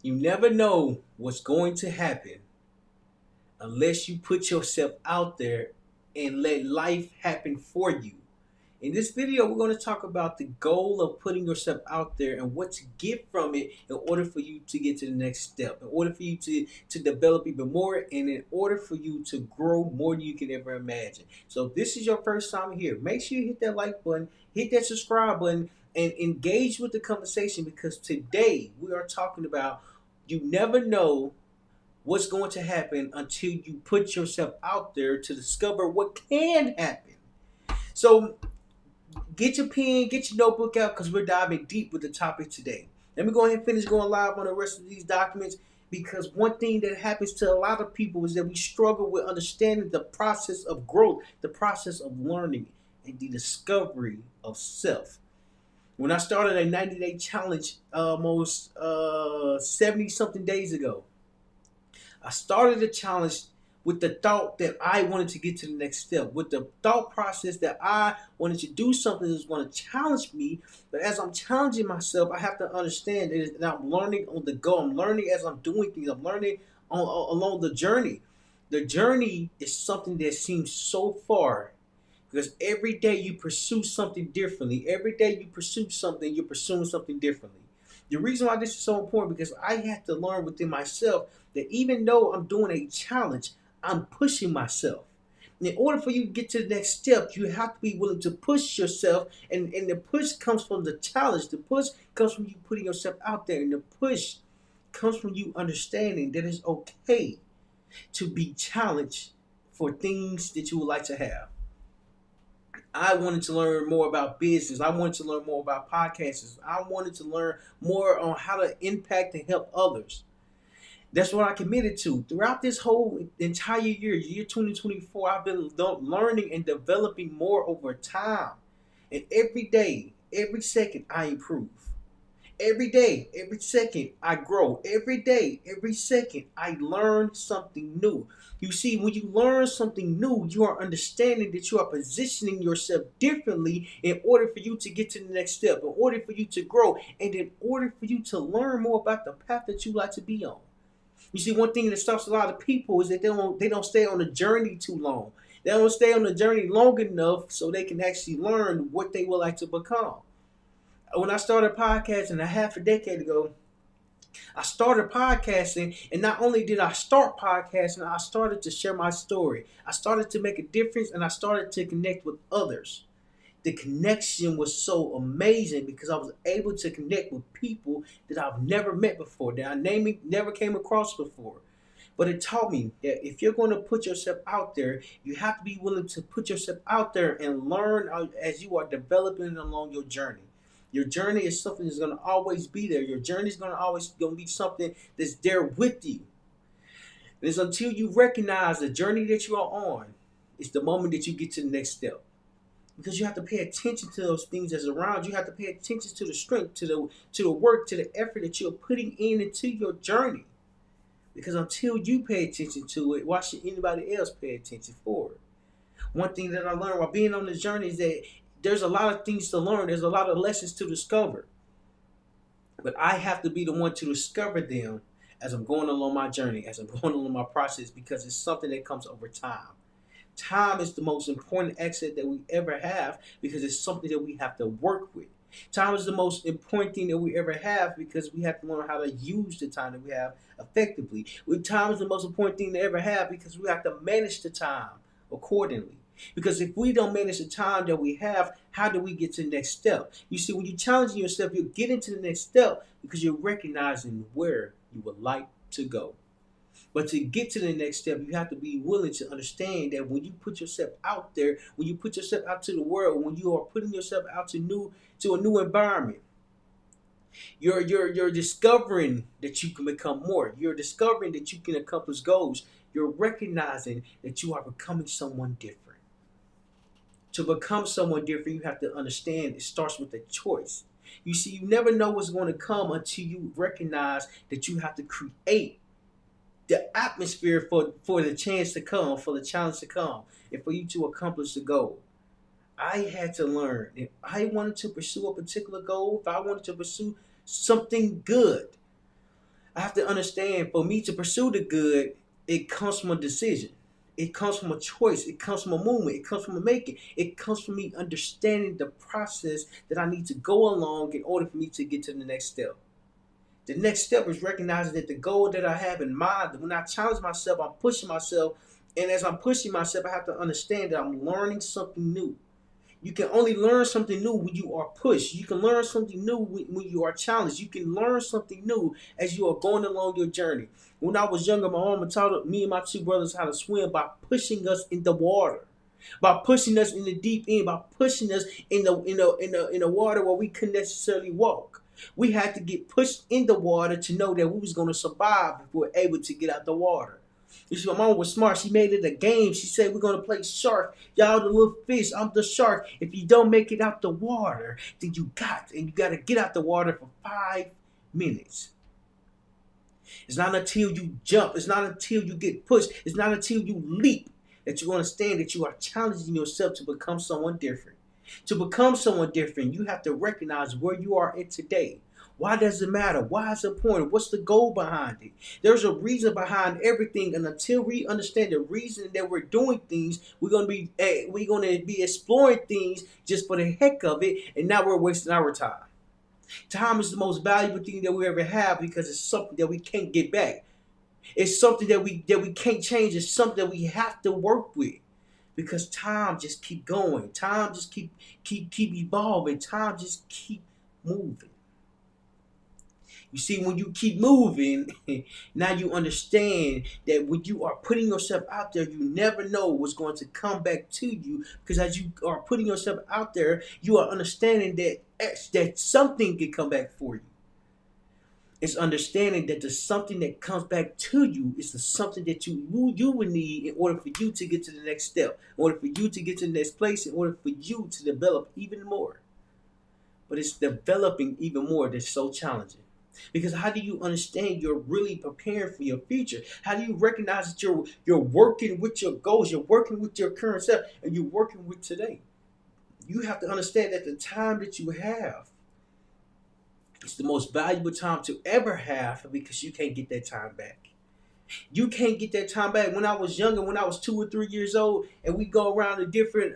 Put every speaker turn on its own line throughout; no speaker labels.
You never know what's going to happen unless you put yourself out there and let life happen for you. In this video, we're going to talk about the goal of putting yourself out there and what to get from it in order for you to get to the next step, in order for you to develop even more, and in order for you to grow more than you can ever imagine. So if this is your first time here, make sure you hit that like button, hit that subscribe button, and engage with the conversation, because today we are talking about you never know what's going to happen until you put yourself out there to discover what can happen. So get your pen, get your notebook out, because we're diving deep with the topic today. Let me go ahead and finish going live on the rest of these documents, because one thing that happens to a lot of people is that we struggle with understanding the process of growth, the process of learning, and the discovery of self. When I started a 90-day challenge almost 70 something days ago, I started the challenge with the thought that I wanted to get to the next step, with the thought process that I wanted to do something that's going to challenge me. But as I'm challenging myself, I have to understand that I'm learning on the go. I'm learning as I'm doing things. I'm learning along the journey. The journey is something that seems so far, because every day you pursue something differently. Every day you pursue something, you're pursuing something differently. The reason why this is so important, because I have to learn within myself that even though I'm doing a challenge, I'm pushing myself. In order for you to get to the next step, you have to be willing to push yourself. And the push comes from the challenge. The push comes from you putting yourself out there. And the push comes from you understanding that it's okay to be challenged for things that you would like to have. I wanted to learn more about business. I wanted to learn more about podcasts. I wanted to learn more on how to impact and help others. That's what I committed to. Throughout this whole entire year 2024, I've been learning and developing more over time. And every day, every second, I improve. Every day, every second, I grow. Every day, every second, I learn something new. You see, when you learn something new, you are understanding that you are positioning yourself differently in order for you to get to the next step, in order for you to grow, and in order for you to learn more about the path that you like to be on. You see, one thing that stops a lot of people is that they don't stay on the journey too long. They don't stay on the journey long enough so they can actually learn what they would like to become. When I started podcasting a half a decade ago, I started podcasting, and not only did I start podcasting, I started to share my story. I started to make a difference, and I started to connect with others. The connection was so amazing because I was able to connect with people that I've never met before, that I never came across before. But it taught me that if you're going to put yourself out there, you have to be willing to put yourself out there and learn as you are developing along your journey. Your journey is something that's going to always be there. Your journey is going to be something that's there with you. And it's until you recognize the journey that you are on, it's the moment that you get to the next step, because you have to pay attention to those things that's around you. You have to pay attention to the strength, to the work, to the effort that you're putting into your journey. Because until you pay attention to it, why should anybody else pay attention for it? One thing that I learned while being on this journey is that there's a lot of things to learn. There's a lot of lessons to discover. But I have to be the one to discover them as I'm going along my journey, as I'm going along my process, because it's something that comes over time. Time is the most important asset that we ever have, because it's something that we have to work with. Time is the most important thing that we ever have, because we have to learn how to use the time that we have effectively. Time is the most important thing to ever have, because we have to manage the time accordingly. Because if we don't manage the time that we have, how do we get to the next step? You see, when you're challenging yourself, you're getting to the next step because you're recognizing where you would like to go. But to get to the next step, you have to be willing to understand that when you put yourself out there, when you put yourself out to the world, when you are putting yourself out to a new environment, you're discovering that you can become more. You're discovering that you can accomplish goals. You're recognizing that you are becoming someone different. To become someone different, you have to understand it starts with a choice. You see, you never know what's going to come until you recognize that you have to create the atmosphere for the chance to come, for the challenge to come, and for you to accomplish the goal. I had to learn if I wanted to pursue a particular goal, if I wanted to pursue something good, I have to understand, for me to pursue the good, it comes from a decision. It comes from a choice. It comes from a movement. It comes from a making. It comes from me understanding the process that I need to go along in order for me to get to the next step. The next step is recognizing that the goal that I have in mind, when I challenge myself, I'm pushing myself. And as I'm pushing myself, I have to understand that I'm learning something new. You can only learn something new when you are pushed. You can learn something new when you are challenged. You can learn something new as you are going along your journey. When I was younger, my mama taught me and my two brothers how to swim by pushing us in the water, by pushing us in the deep end, by pushing us in the water where we couldn't necessarily walk. We had to get pushed in the water to know that we was going to survive if we were able to get out the water. You see, my mom was smart. She made it a game. She said, we're going to play shark. Y'all the little fish. I'm the shark. If you don't make it out the water, then you got to get out the water for 5 minutes. It's not until you jump. It's not until you get pushed. It's not until you leap that you understand that you are challenging yourself to become someone different. To become someone different, you have to recognize where you are at today. Why does it matter? Why is it important? What's the goal behind it? There's a reason behind everything, and until we understand the reason that we're doing things, we're gonna be exploring things just for the heck of it, and now we're wasting our time. Time is the most valuable thing that we ever have because it's something that we can't get back. It's something that we can't change. It's something that we have to work with because time just keep going. Time just keep evolving. Time just keep moving. You see, when you keep moving, now you understand that when you are putting yourself out there, you never know what's going to come back to you. Because as you are putting yourself out there, you are understanding that something can come back for you. It's understanding that the something that comes back to you is the something that you would need in order for you to get to the next step, in order for you to get to the next place, in order for you to develop even more. But it's developing even more that's so challenging. Because how do you understand you're really preparing for your future? How do you recognize that you're working with your goals, you're working with your current self, and you're working with today? You have to understand that the time that you have is the most valuable time to ever have because you can't get that time back. You can't get that time back. When I was younger, when I was 2 or 3 years old, and we go around to different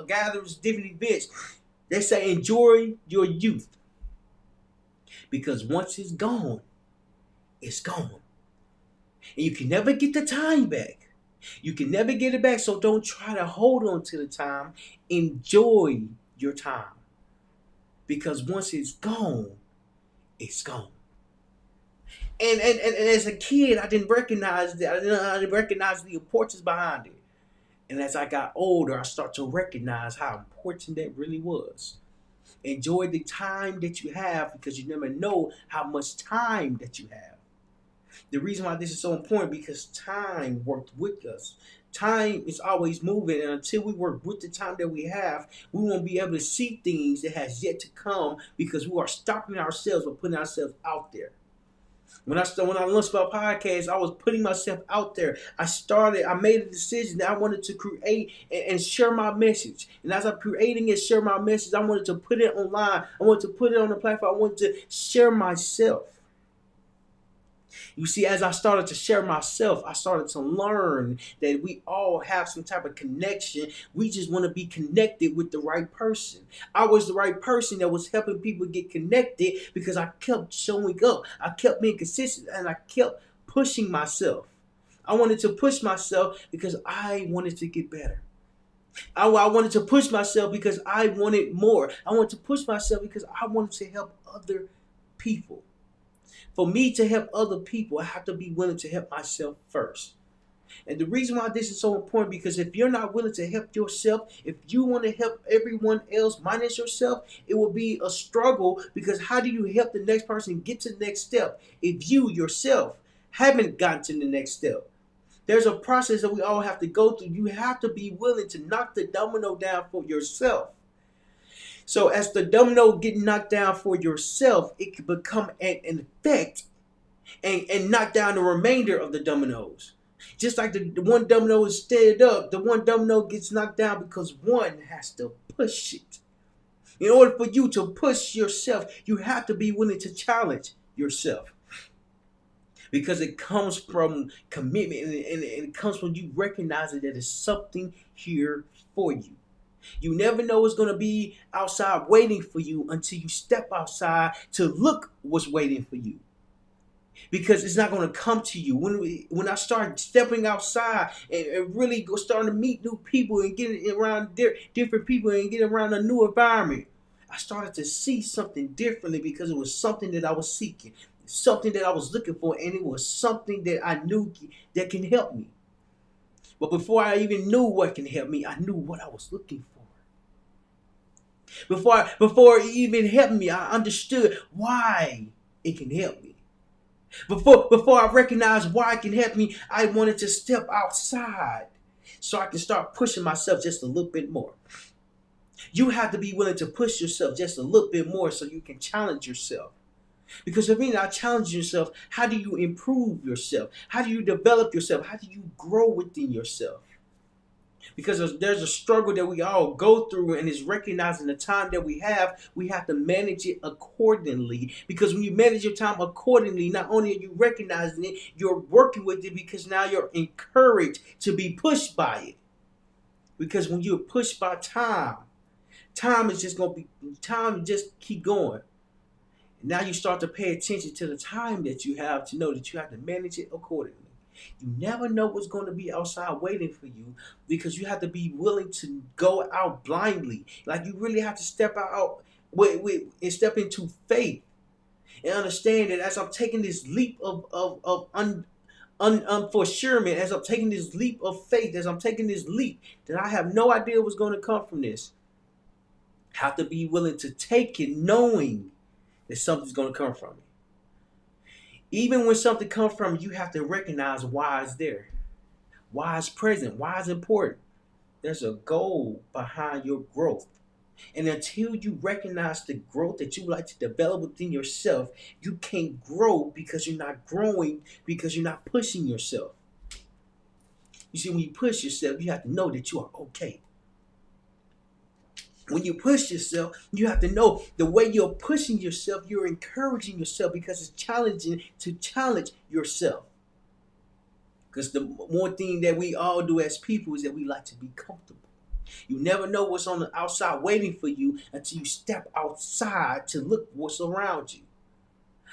gatherings, different events, they say enjoy your youth because once it's gone, it's gone, and you can never get the time back. You can never get it back. So don't try to hold on to the time. Enjoy your time because once it's gone, it's gone. And as a kid, I didn't recognize that. I didn't recognize the importance behind it. And as I got older, I start to recognize how important that really was. Enjoy the time that you have because you never know how much time that you have. The reason why this is so important because time worked with us. Time is always moving, and until we work with the time that we have, we won't be able to see things that has yet to come because we are stopping ourselves by putting ourselves out there. When I launched my podcast, I was putting myself out there. I made a decision that I wanted to create and share my message. And as I'm creating and share my message, I wanted to put it online. I wanted to put it on the platform. I wanted to share myself. You see, as I started to share myself, I started to learn that we all have some type of connection. We just want to be connected with the right person. I was the right person that was helping people get connected because I kept showing up. I kept being consistent and I kept pushing myself. I wanted to push myself because I wanted to get better. I wanted to push myself because I wanted more. I wanted to push myself because I wanted to help other people. For me to help other people, I have to be willing to help myself first. And the reason why this is so important because if you're not willing to help yourself, if you want to help everyone else minus yourself, it will be a struggle because how do you help the next person get to the next step if you yourself haven't gotten to the next step? There's a process that we all have to go through. You have to be willing to knock the domino down for yourself. So as the domino getting knocked down for yourself, it can become an effect and knock down the remainder of the dominoes. Just like the one domino is steadied up, the one domino gets knocked down because one has to push it. In order for you to push yourself, you have to be willing to challenge yourself. because it comes from commitment, and it comes when you recognizing that there's something here for you. You never know what's going to be outside waiting for you until you step outside to look what's waiting for you, because it's not going to come to you. When I start stepping outside and really go starting to meet new people and getting around different people and getting around a new environment, I started to see something differently, because it was something that I was seeking, something that I was looking for, and it was something that I knew that can help me. But before I even knew what can help me, I knew what I was looking for. Before it even helped me, I understood why it can help me. Before I recognized why it can help me, I wanted to step outside so I can start pushing myself just a little bit more. You have to be willing to push yourself just a little bit more so you can challenge yourself. Because if you're not challenging yourself, how do you improve yourself? How do you develop yourself? How do you grow within yourself? Because there's a struggle that we all go through, and it's recognizing the time that we have to manage it accordingly. Because when you manage your time accordingly, not only are you recognizing it, you're working with it, because now you're encouraged to be pushed by it. Because when you're pushed by time is just going to be, time just keep going. Now you start to pay attention to the time that you have, to know that you have to manage it accordingly. You never know what's going to be outside waiting for you, because you have to be willing to go out blindly. Like, you really have to step out and step into faith and understand that as I'm taking this leap for surement, as I'm taking this leap of faith, as I'm taking this leap that I have no idea what's going to come from this, have to be willing to take it knowing that something's going to come from it. Even when something comes from you, have to recognize why it's there, why it's present, why it's important. There's a goal behind your growth. And until you recognize the growth that you like to develop within yourself, you can't grow, because you're not growing, because you're not pushing yourself. You see, when you push yourself, you have to know that you are okay. When you push yourself, you have to know the way you're pushing yourself, you're encouraging yourself, because it's challenging to challenge yourself. Because the one thing that we all do as people is that we like to be comfortable. You never know what's on the outside waiting for you until you step outside to look what's around you.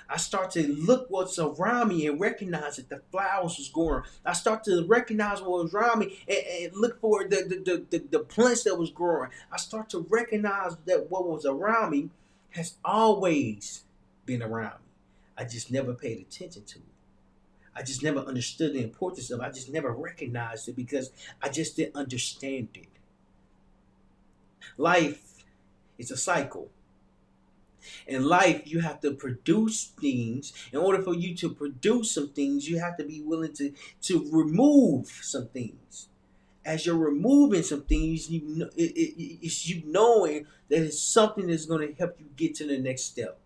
I start to look what's around me and recognize that the flowers was growing. I start to recognize what was around me and look for the plants that was growing. I start to recognize that what was around me has always been around me. I just never paid attention to it. I just never understood the importance of it. I just never recognized it, because I just didn't understand it. Life is a cycle. In life, you have to produce things. In order for you to produce some things, you have to be willing to remove some things. As you're removing some things, it's you knowing that it's something that's going to help you get to the next step.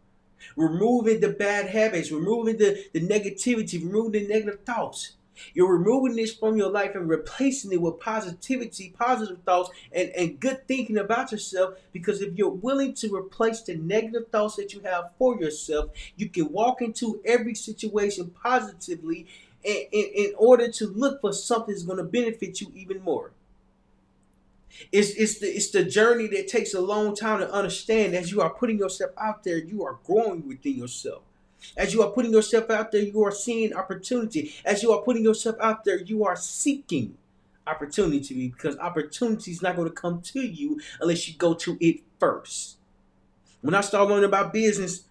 Removing the bad habits, removing the negativity, removing the negative thoughts. You're removing this from your life and replacing it with positivity, positive thoughts, and good thinking about yourself. Because if you're willing to replace the negative thoughts that you have for yourself, you can walk into every situation positively in order to look for something that's going to benefit you even more. It's the journey that takes a long time to understand. As you are putting yourself out there, you are growing within yourself. As you are putting yourself out there, you are seeing opportunity. As you are putting yourself out there, you are seeking opportunity, because opportunity is not going to come to you unless you go to it first. When I started learning about business,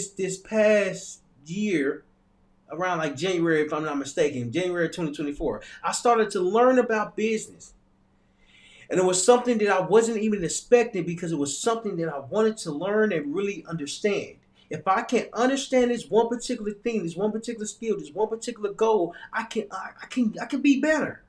this past year, around like January, if I'm not mistaken, January 2024, I started to learn about business. And it was something that I wasn't even expecting, because it was something that I wanted to learn and really understand. If I can understand this one particular thing, this one particular skill, this one particular goal, I can be better.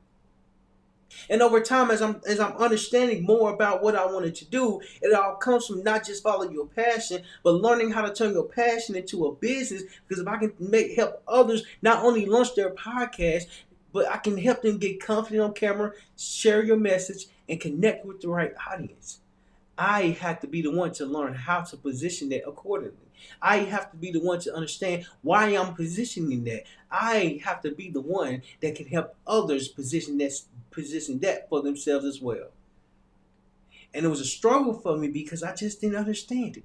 And over time, as I'm understanding more about what I wanted to do, it all comes from not just following your passion, but learning how to turn your passion into a business. Because if I can help others not only launch their podcast, but I can help them get confident on camera, share your message, and connect with the right audience. I had to be the one to learn how to position that accordingly. I have to be the one to understand why I'm positioning that. I have to be the one that can help others position that for themselves as well. And it was a struggle for me because I just didn't understand it.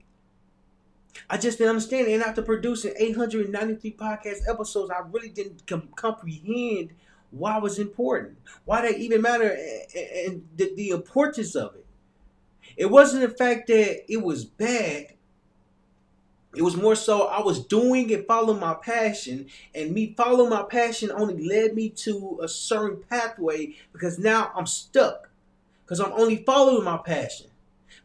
I just didn't understand it. And after producing 893 podcast episodes, I really didn't comprehend why it was important, why they even matter, and the importance of it. It wasn't the fact that it was bad. It was more so I was doing and following my passion, and me following my passion only led me to a certain pathway because now I'm stuck because I'm only following my passion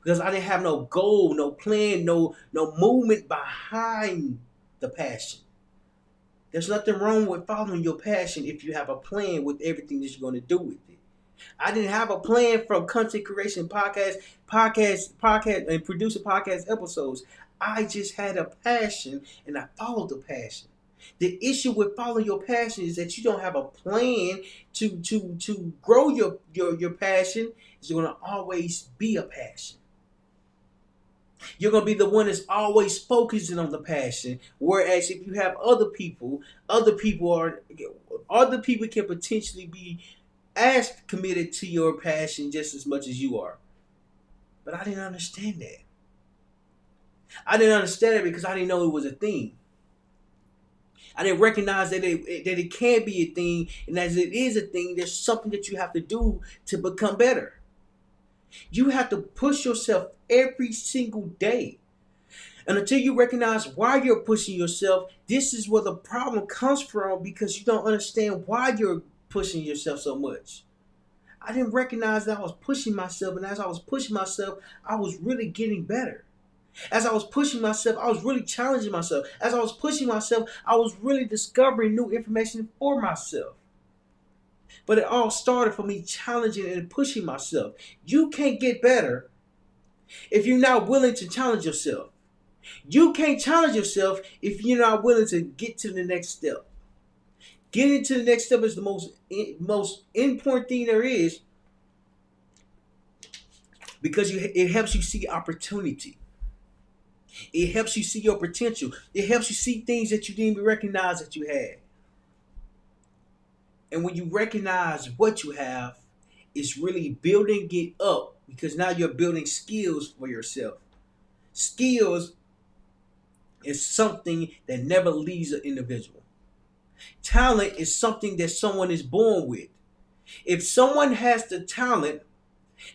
because I didn't have no goal, no plan, no movement behind the passion. There's nothing wrong with following your passion if you have a plan with everything that you're going to do with it. I didn't have a plan from content creation, podcast, and producing podcast episodes. I just had a passion and I followed the passion. The issue with following your passion is that you don't have a plan to grow your passion. It's going to always be a passion. You're going to be the one that's always focusing on the passion. Whereas if you have other people can potentially be as committed to your passion just as much as you are. But I didn't understand that. I didn't understand it because I didn't know it was a thing. I didn't recognize that it can be a thing, and as it is a thing, there's something that you have to do to become better. You have to push yourself every single day. And until you recognize why you're pushing yourself, this is where the problem comes from because you don't understand why you're pushing yourself so much. I didn't recognize that I was pushing myself, and as I was pushing myself, I was really getting better. As I was pushing myself, I was really challenging myself. As I was pushing myself, I was really discovering new information for myself. But it all started from me challenging and pushing myself. You can't get better if you're not willing to challenge yourself. You can't challenge yourself if you're not willing to get to the next step. Getting to the next step is the most important thing there is because it helps you see opportunity. It helps you see your potential. It helps you see things that you didn't even recognize that you had. And when you recognize what you have, it's really building it up because now you're building skills for yourself. Skills is something that never leaves an individual. Talent is something that someone is born with. If someone has the talent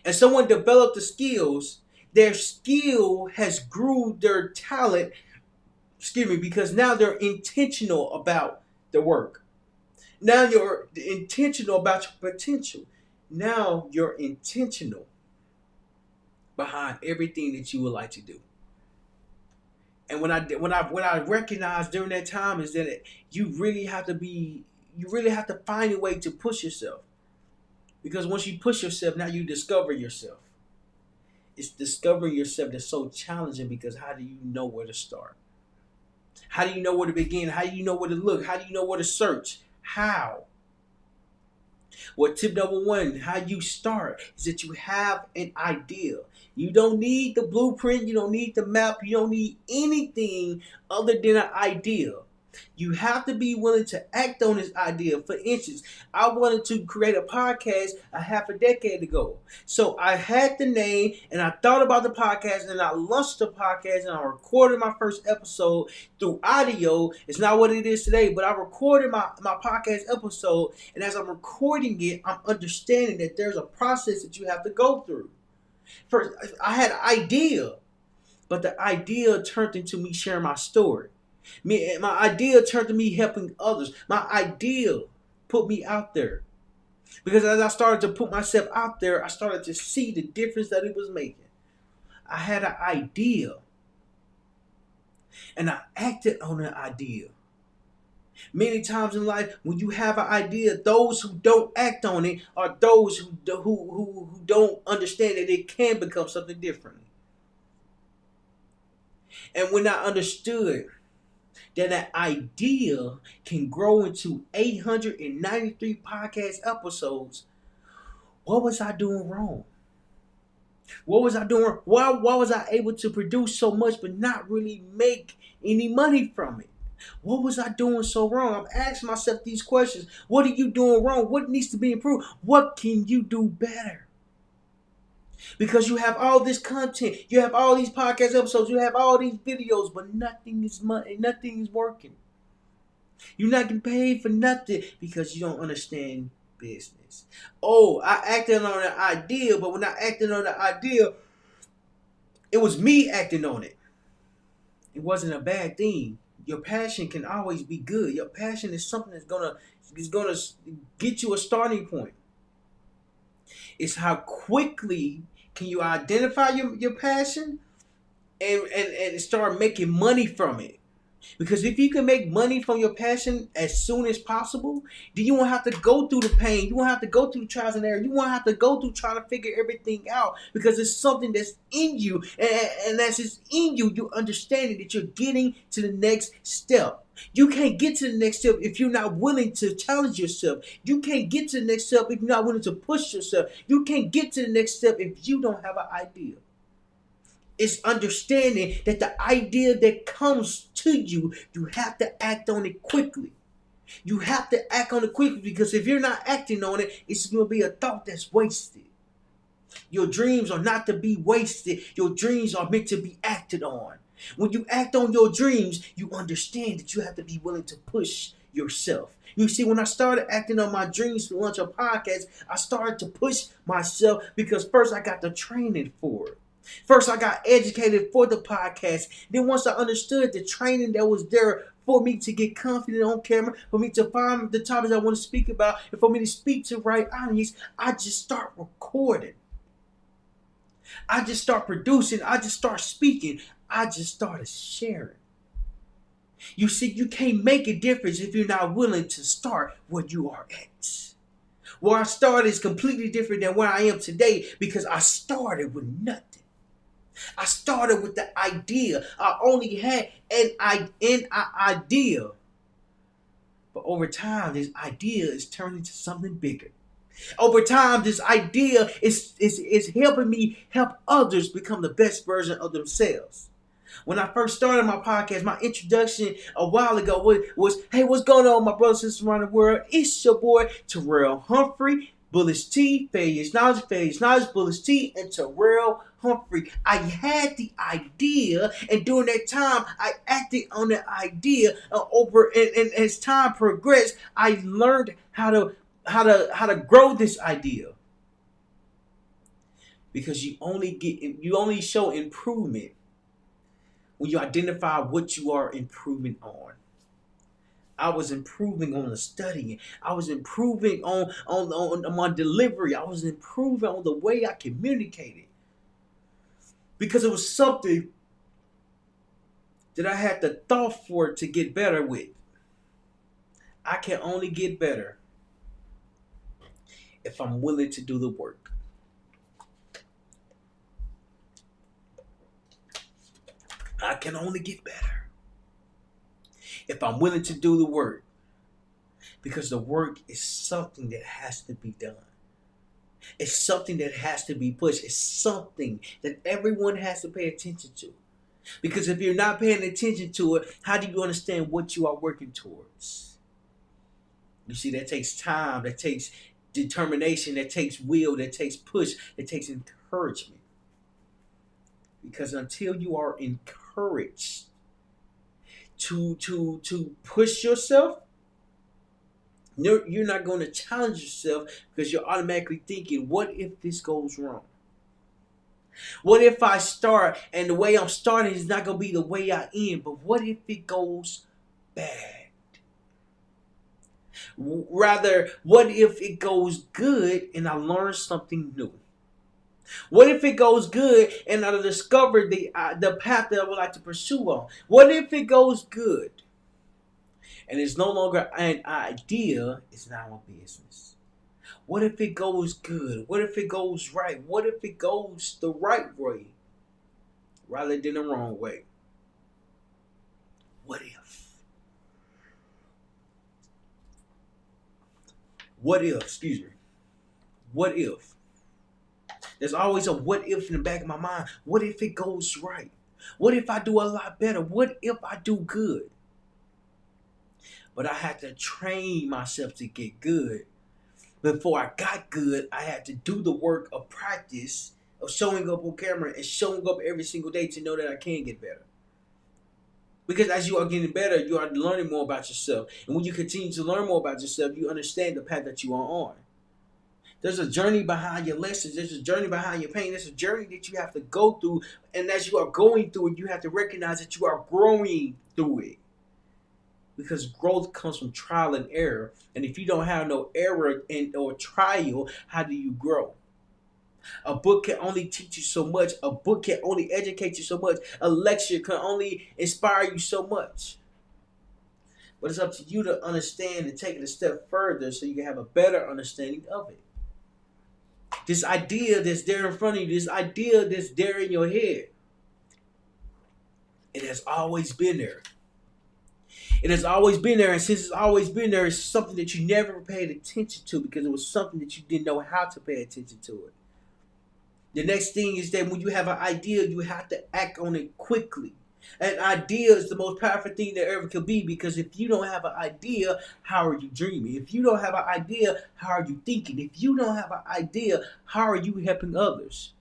and someone developed the skills, their skill has grew their talent, because now they're intentional about the work. Now you're intentional about your potential. Now you're intentional behind everything that you would like to do. And when I recognized during that time is that you really have to find a way to push yourself. Because once you push yourself, now you discover yourself. It's discovering yourself that's so challenging because how do you know where to start? How do you know where to begin? How do you know where to look? How do you know where to search? How? Well, tip number one, how you start is that you have an idea. You don't need the blueprint. You don't need the map. You don't need anything other than an idea. You have to be willing to act on this idea. For instance, I wanted to create a podcast a half a decade ago. So I had the name and I thought about the podcast and I launched the podcast and I recorded my first episode through audio. It's not what it is today, but I recorded my podcast episode, and as I'm recording it, I'm understanding that there's a process that you have to go through. First, I had an idea, but the idea turned into me sharing my story. My idea turned to me helping others. My idea put me out there. Because as I started to put myself out there, I started to see the difference that it was making. I had an idea. And I acted on an idea. Many times in life, when you have an idea, those who don't act on it are those who don't understand that it can become something different. And when I understood that idea can grow into 893 podcast episodes, what was I doing wrong? What was I doing? Why was I able to produce so much but not really make any money from it? What was I doing so wrong? I'm asking myself these questions. What are you doing wrong? What needs to be improved? What can you do better? Because you have all this content, you have all these podcast episodes, you have all these videos, but nothing is money, nothing is working. You're not getting paid for nothing because you don't understand business. Oh, I acted on an idea, but when I acted on the idea, it was me acting on it. It wasn't a bad thing. Your passion can always be good. Your passion is something that's gonna get you a starting point. It's how quickly can you identify your passion and start making money from it. Because if you can make money from your passion as soon as possible, then you won't have to go through the pain. You won't have to go through the trials and errors. You won't have to go through trying to figure everything out because it's something that's in you. And as it's in you, you understanding that you're getting to the next step. You can't get to the next step if you're not willing to challenge yourself. You can't get to the next step if you're not willing to push yourself. You can't get to the next step if you don't have an idea. It's understanding that the idea that comes to you, you have to act on it quickly. You have to act on it quickly because if you're not acting on it, it's going to be a thought that's wasted. Your dreams are not to be wasted. Your dreams are meant to be acted on. When you act on your dreams, you understand that you have to be willing to push yourself. You see, when I started acting on my dreams to launch a podcast, I started to push myself because first I got the training for it. First, I got educated for the podcast. Then once I understood the training that was there for me to get confident on camera, for me to find the topics I want to speak about, and for me to speak to right audience, I just start recording. I just start producing. I just start speaking. I just started sharing. You see, you can't make a difference if you're not willing to start where you are at. Where I started is completely different than where I am today because I started with nothing. I started with the idea. I only had an idea. But over time, this idea is turning into something bigger. Over time, this idea is helping me help others become the best version of themselves. When I first started my podcast, my introduction a while ago was hey, what's going on, my brothers and sisters around the world? It's your boy, Terryl Humphrey, Bullish T, Failures Knowledge, Bullish T, and Terryl Humphrey. I had the idea, and during that time, I acted on the idea. And as time progressed, I learned how to grow this idea. Because you only show improvement when you identify what you are improving on. I was improving on the studying. I was improving on my delivery. I was improving on the way I communicated. Because it was something that I had the thought for to get better with. I can only get better if I'm willing to do the work. I can only get better if I'm willing to do the work. Because the work is something that has to be done. It's something that has to be pushed. It's something that everyone has to pay attention to. Because if you're not paying attention to it, how do you understand what you are working towards? You see, that takes time, that takes determination, that takes will, that takes push, that takes encouragement. Because until you are encouraged to push yourself, you're not going to challenge yourself because you're automatically thinking, what if this goes wrong? What if I start and the way I'm starting is not going to be the way I end? But what if it goes bad? Rather, what if it goes good and I learn something new? What if it goes good and I discover the path that I would like to pursue on? What if it goes good and it's no longer an idea, it's now a business? What if it goes good? What if it goes right? What if it goes the right way rather than the wrong way? What if? What if? Excuse me. What if? There's always a what if in the back of my mind. What if it goes right? What if I do a lot better? What if I do good? But I had to train myself to get good. Before I got good, I had to do the work of practice, of showing up on camera and showing up every single day to know that I can get better. Because as you are getting better, you are learning more about yourself. And when you continue to learn more about yourself, you understand the path that you are on. There's a journey behind your lessons. There's a journey behind your pain. There's a journey that you have to go through. And as you are going through it, you have to recognize that you are growing through it. Because growth comes from trial and error. And if you don't have no error or trial, how do you grow? A book can only teach you so much. A book can only educate you so much. A lecture can only inspire you so much. But it's up to you to understand and take it a step further so you can have a better understanding of it. This idea that's there in front of you, this idea that's there in your head, it has always been there. It has always been there, and since it's always been there, it's something that you never paid attention to because it was something that you didn't know how to pay attention to it. The next thing is that when you have an idea, you have to act on it quickly. An idea is the most powerful thing there ever could be, because if you don't have an idea, how are you dreaming? If you don't have an idea, how are you thinking? If you don't have an idea, how are you helping others?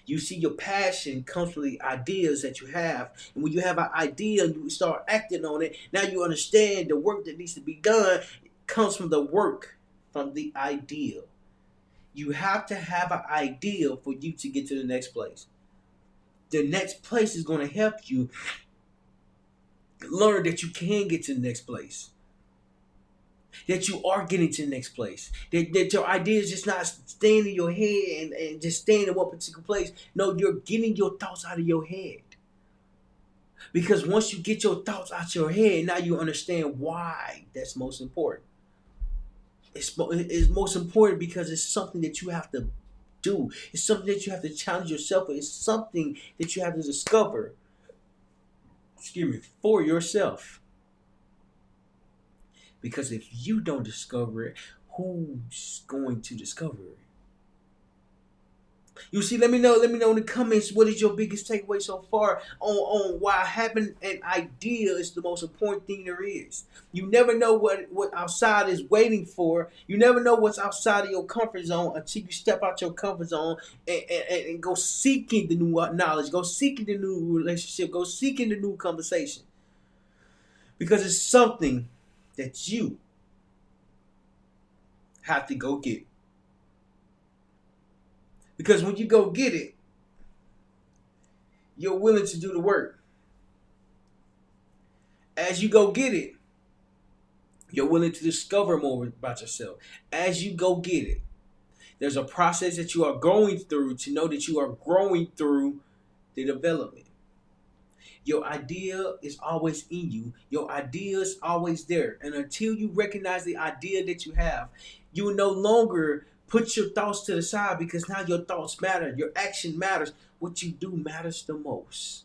You see, your passion comes from the ideas that you have. And when you have an idea and you start acting on it, now you understand the work that needs to be done comes from the work, from the idea. You have to have an idea for you to get to the next place. The next place is going to help you learn that you can get to the next place. That you are getting to the next place. That your idea is just not staying in your head and just staying in one particular place. No, you're getting your thoughts out of your head. Because once you get your thoughts out your head, now you understand why that's most important. It's most important because it's something that you have to do. It's something that you have to challenge yourself with. It's something that you have to discover, for yourself. Because if you don't discover it, who's going to discover it? You see, let me know in the comments, what is your biggest takeaway so far on why having an idea is the most important thing there is. You never know what outside is waiting for. You never know what's outside of your comfort zone until you step out your comfort zone and go seeking the new knowledge, go seeking the new relationship, go seeking the new conversation. Because it's something that you have to go get. Because when you go get it, you're willing to do the work. As you go get it, you're willing to discover more about yourself. As you go get it, there's a process that you are going through to know that you are growing through the development. Your idea is always in you. Your idea is always there. And until you recognize the idea that you have, you will no longer put your thoughts to the side, because now your thoughts matter. Your action matters. What you do matters the most.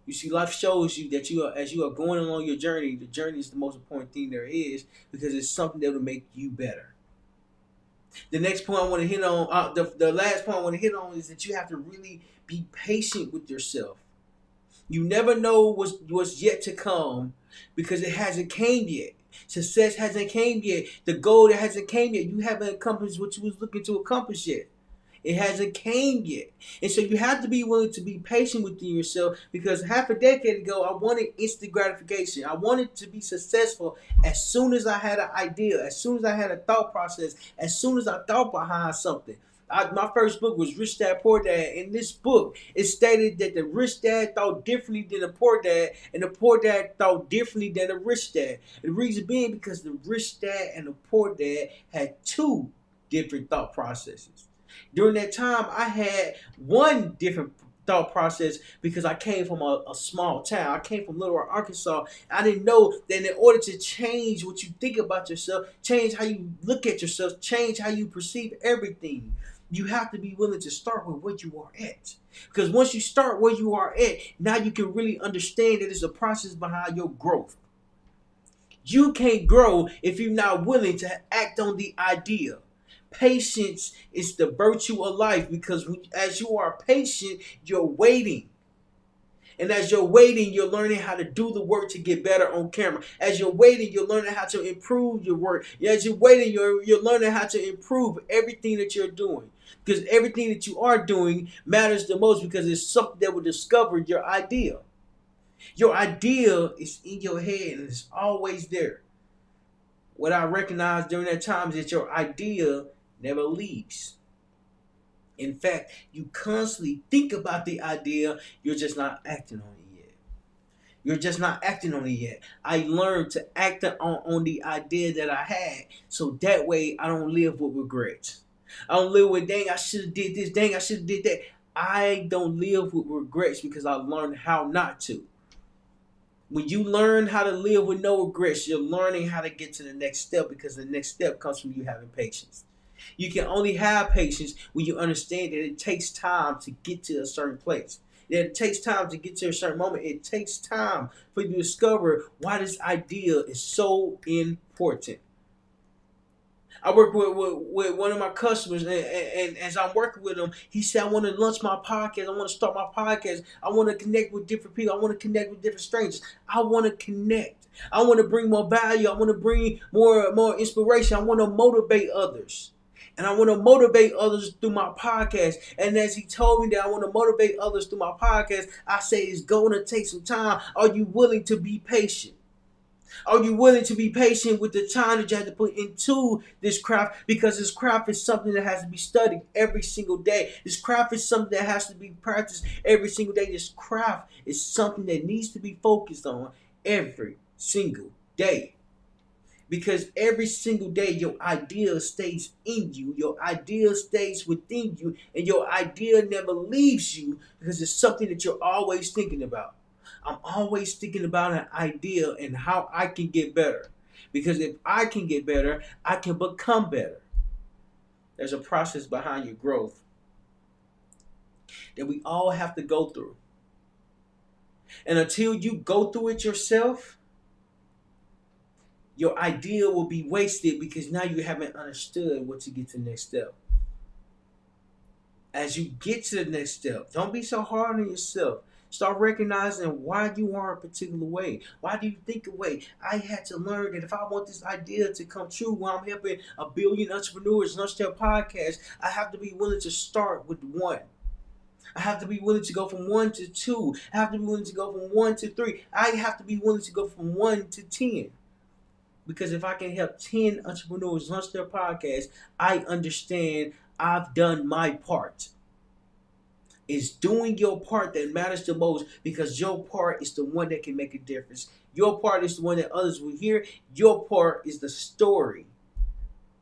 You see, life shows you that as you are going along your journey, the journey is the most important thing there is, because it's something that will make you better. The next point I want to hit on, the last point I want to hit on, is that you have to really be patient with yourself. You never know what's yet to come, because it hasn't came yet. Success hasn't came yet. The goal that hasn't came yet. You haven't accomplished what you was looking to accomplish yet. It hasn't came yet. And so you have to be willing to be patient within yourself, because half a decade ago, I wanted instant gratification. I wanted to be successful as soon as I had an idea, as soon as I had a thought process, as soon as I thought behind something. My first book was Rich Dad, Poor Dad. In this book, it stated that the rich dad thought differently than the poor dad, and the poor dad thought differently than the rich dad. The reason being because the rich dad and the poor dad had two different thought processes. During that time, I had one different thought process because I came from a small town. I came from Little Rock, Arkansas. I didn't know that in order to change what you think about yourself, change how you look at yourself, change how you perceive everything, you have to be willing to start with where you are at. Because once you start where you are at, now you can really understand that it's a process behind your growth. You can't grow if you're not willing to act on the idea. Patience is the virtue of life, because as you are patient, you're waiting. And as you're waiting, you're learning how to do the work to get better on camera. As you're waiting, you're learning how to improve your work. As you're waiting, you're learning how to improve everything that you're doing. Because everything that you are doing matters the most, because it's something that will discover your idea. Your idea is in your head and it's always there. What I recognized during that time is that your idea never leaves. In fact, you constantly think about the idea, you're just not acting on it yet. You're just not acting on it yet. I learned to act on the idea that I had, so that way I don't live with regrets. I don't live with, dang, I should have did this, dang, I should have did that. I don't live with regrets because I learned how not to. When you learn how to live with no regrets, you're learning how to get to the next step, because the next step comes from you having patience. You can only have patience when you understand that it takes time to get to a certain place. That it takes time to get to a certain moment. It takes time for you to discover why this idea is so important. I work with one of my customers, and as I'm working with him, he said, I want to launch my podcast. I want to start my podcast. I want to connect with different people. I want to connect with different strangers. I want to connect. I want to bring more value. I want to bring more inspiration. I want to motivate others. And I want to motivate others through my podcast. And as he told me that I want to motivate others through my podcast, I say it's going to take some time. Are you willing to be patient? Are you willing to be patient with the time that you have to put into this craft? Because this craft is something that has to be studied every single day. This craft is something that has to be practiced every single day. This craft is something that needs to be focused on every single day. Because every single day your idea stays in you. Your idea stays within you. And your idea never leaves you, because it's something that you're always thinking about. I'm always thinking about an idea and how I can get better. Because if I can get better, I can become better. There's a process behind your growth that we all have to go through. And until you go through it yourself, your idea will be wasted, because now you haven't understood what to get to the next step. As you get to the next step, don't be so hard on yourself. Start recognizing why you are a particular way. Why do you think a way? I had to learn that if I want this idea to come true, while I'm helping a billion entrepreneurs launch their podcast, I have to be willing to start with one. I have to be willing to go from 1 to 2. I have to be willing to go from 1 to 3. I have to be willing to go from 1 to 10. Because if I can help 10 entrepreneurs launch their podcast, I understand I've done my part. It's doing your part that matters the most, because your part is the one that can make a difference. Your part is the one that others will hear. Your part is the story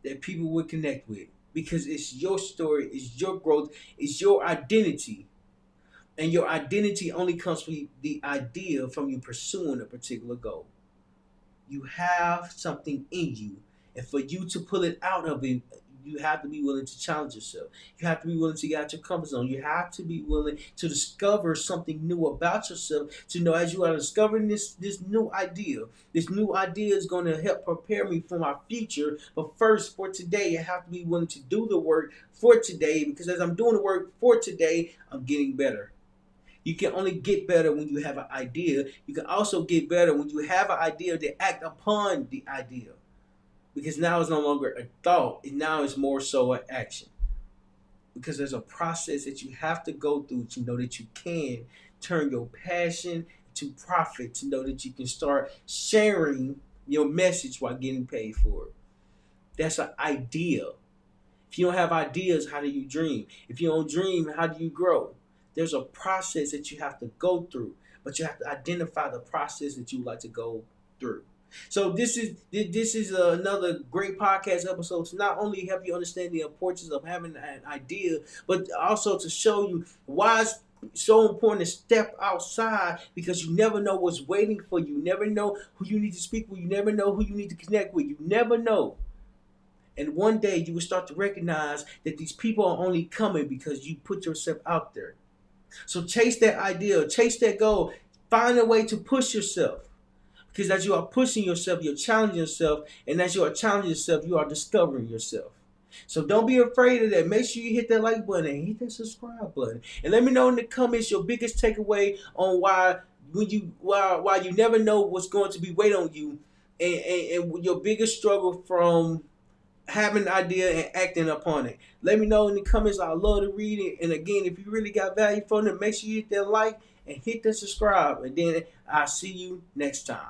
that people will connect with, because it's your story, it's your growth, it's your identity. And your identity only comes from the idea from you pursuing a particular goal. You have something in you, and for you to pull it out of it, you have to be willing to challenge yourself. You have to be willing to get out your comfort zone. You have to be willing to discover something new about yourself, to know as you are discovering this new idea is going to help prepare me for my future. But first, for today, I have to be willing to do the work for today, because as I'm doing the work for today, I'm getting better. You can only get better when you have an idea. You can also get better when you have an idea to act upon the idea. Because now it's no longer a thought, and now it's more so an action. Because there's a process that you have to go through to know that you can turn your passion to profit, to know that you can start sharing your message while getting paid for it. That's an idea. If you don't have ideas, how do you dream? If you don't dream, how do you grow? There's a process that you have to go through, but you have to identify the process that you like to go through. So this is another great podcast episode to not only help you understand the importance of having an idea, but also to show you why it's so important to step outside, because you never know what's waiting for you. You never know who you need to speak with. You never know who you need to connect with. You never know. And one day you will start to recognize that these people are only coming because you put yourself out there. So chase that ideal, chase that goal, find a way to push yourself. Because as you are pushing yourself, you're challenging yourself. And as you are challenging yourself, you are discovering yourself. So don't be afraid of that. Make sure you hit that like button and hit that subscribe button. And let me know in the comments your biggest takeaway on why you never know what's going to be waiting on you, and your biggest struggle from having an idea and acting upon it. Let me know in the comments. I love to read it. And again, if you really got value from it, make sure you hit that like and hit that subscribe. And then I'll see you next time.